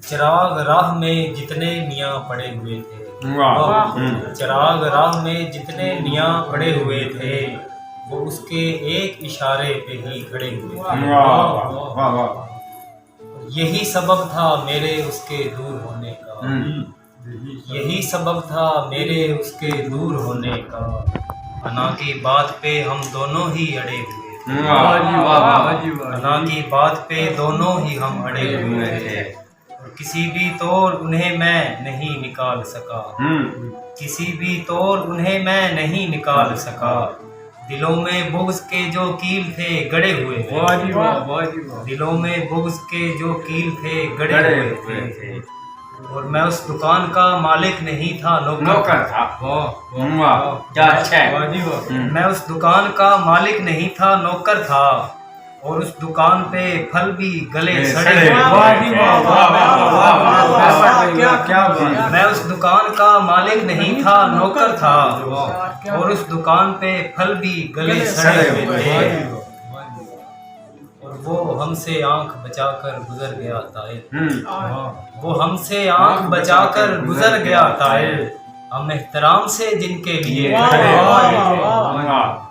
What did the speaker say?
چراغ راہ میں جتنے میاں پڑے ہوئے تھے، چراغ راہ میں جتنے میاں پڑے ہوئے تھے وہ اس کے ایک اشارے پہ ہی کھڑے ہوئے تھے۔ یہی سبب تھا میرے اس کے دور ہونے کا، یہی سبب تھا میرے اس کے دور ہونے کا، انا کی بات پہ ہم دونوں ہی اڑے ہوئے تھے، انا کی بات پہ دونوں ہی ہم اڑے ہوئے تھے، اور کسی بھی طور انہیں میں نہیں نکال سکا، کسی بھی طور انہیں میں نہیں نکال سکا، دلوں میں بغض کے جو کیل تھے گڑے ہوئے تھے، دلوں میں بغض کے جو کیل تھے گڑے ہوئے تھے، اور میں اس دکان کا مالک نہیں تھا، نوکر تھا، میں اس دکان کا مالک نہیں تھا، نوکر تھا، اور اس دکان پہ پھل بھی گلے سڑے ہوئے، میں اس دکان کا مالک نہیں تھا، نوکر تھا، اور اس دکان پہ پھل بھی گلے سڑے ہوئے تھے، اور وہ ہم سے آنکھ بچا کر گزر گیا طائر، وہ ہم سے آنکھ بچا کر گزر گیا طائر، ہم احترام سے جن کے لیے کھڑے ہوئے تھے،